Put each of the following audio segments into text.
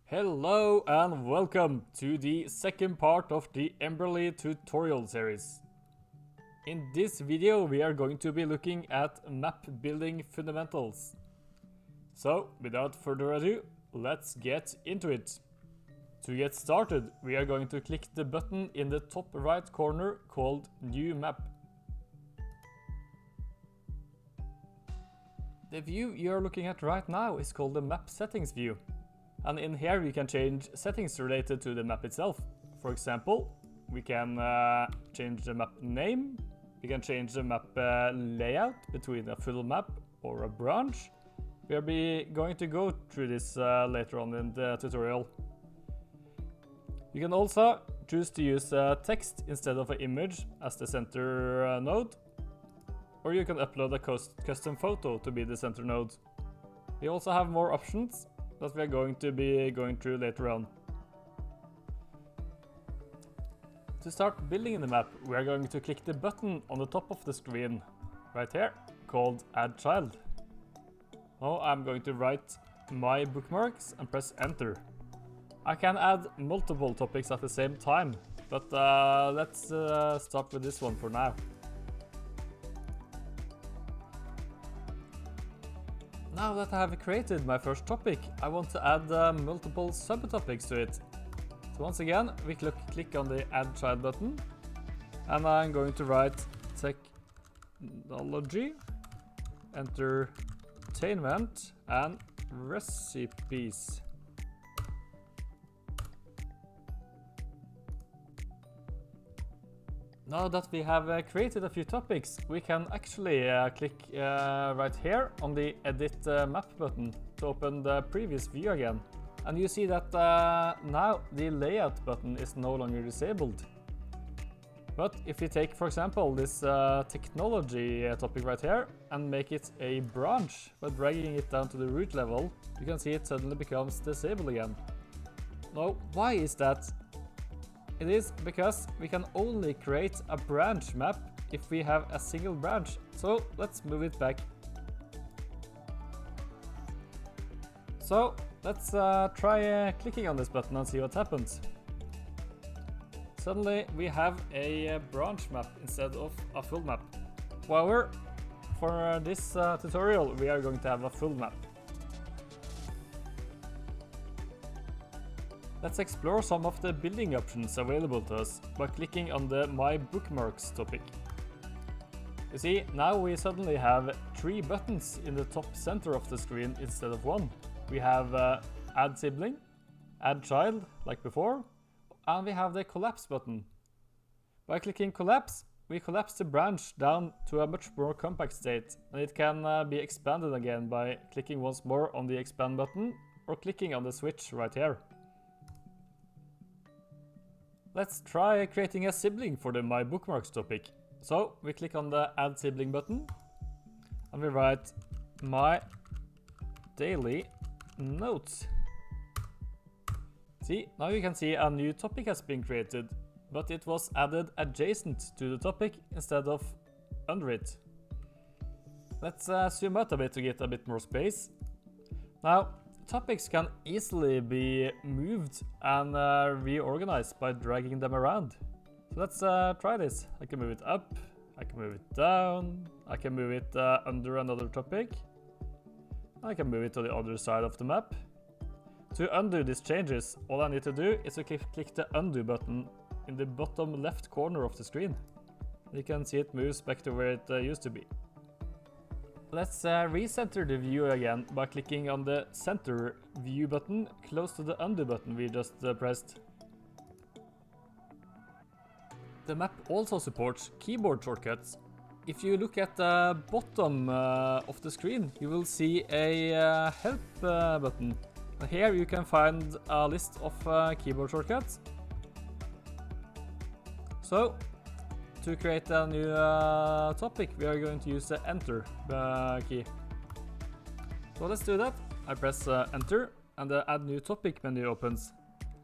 Hello and welcome to the second part of the Emberly tutorial series. In this video we are going to be looking at map building fundamentals. So without further ado, let's get into it. To get started, we are going to click the button in the top right corner called New Map. The view you are looking at right now is called the Map Settings view. And in here we can change settings related to the map itself. For example, we can change the map name, we can change the map layout between a full map or a branch. We are going to go through this later on in the tutorial. You can also choose to use text instead of an image as the center node, or you can upload a custom photo to be the center node. We also have more options that we are going to be going through later on. To start building the map, we are going to click the button on the top of the screen, right here, called Add Child. Now I'm going to write my bookmarks and press enter. I can add multiple topics at the same time, but let's start with this one for now. Now that I have created my first topic, I want to add multiple subtopics to it. So once again, we click on the Add Child button, and I'm going to write technology, entertainment, and recipes. Now that we have created a few topics, we can actually click right here on the Edit Map button to open the previous view again. And you see that now the Layout button is no longer disabled. But if we take, for example, this technology topic right here and make it a branch by dragging it down to the root level, you can see it suddenly becomes disabled again. Now, why is that? It is because we can only create a branch map if we have a single branch. So let's move it back. So let's try clicking on this button and see what happens. Suddenly we have a branch map instead of a full map. However, for this tutorial we are going to have a full map. Let's explore some of the building options available to us by clicking on the My Bookmarks topic. You see, now we suddenly have 3 buttons in the top center of the screen instead of 1. We have Add Sibling, Add Child, like before, and we have the Collapse button. By clicking Collapse, we collapse the branch down to a much more compact state, and it can be expanded again by clicking once more on the Expand button or clicking on the switch right here. Let's try creating a sibling for the My Bookmarks topic. So we click on the Add Sibling button and we write My Daily Notes. See, now you can see a new topic has been created, but it was added adjacent to the topic instead of under it. Let's zoom out a bit to get a bit more space. Now, topics can easily be moved and reorganized by dragging them around. So let's try this. I can move it up, I can move it down, I can move it under another topic. I can move it to the other side of the map. To undo these changes, all I need to do is to click the Undo button in the bottom left corner of the screen. You can see it moves back to where it used to be. Let's recenter the view again by clicking on the Center View button close to the Undo button we just pressed. The map also supports keyboard shortcuts. If you look at the bottom of the screen, you will see a Help button. Here you can find a list of keyboard shortcuts. So, to create a new topic, we are going to use the Enter key. So let's do that. I press Enter and the Add New Topic menu opens.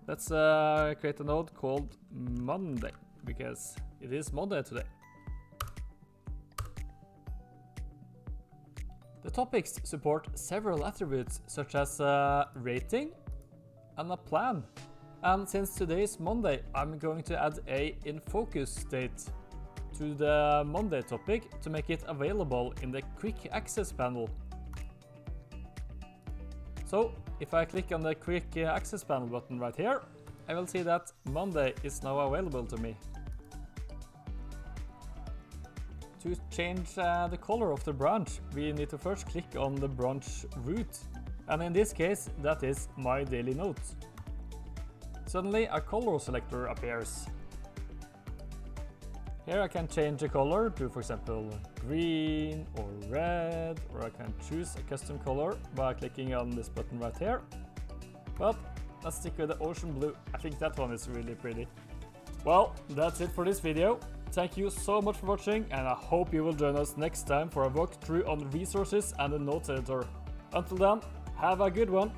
Let's create a node called Monday, because it is Monday today. The topics support several attributes such as rating, and a plan. And since today is Monday, I'm going to add a in focus date to the Monday topic to make it available in the quick access panel. So if I click on the quick access panel button right here, I will see that Monday is now available to me. To change the color of the branch, we need to first click on the branch root, and in this case that is my daily notes. Suddenly a color selector appears. Here I can change the color to, for example, green or red, or I can choose a custom color by clicking on this button right here. But let's stick with the ocean blue. I think that one is really pretty. Well, that's it for this video. Thank you so much for watching, and I hope you will join us next time for a walkthrough on resources and the notes editor. Until then, have a good one.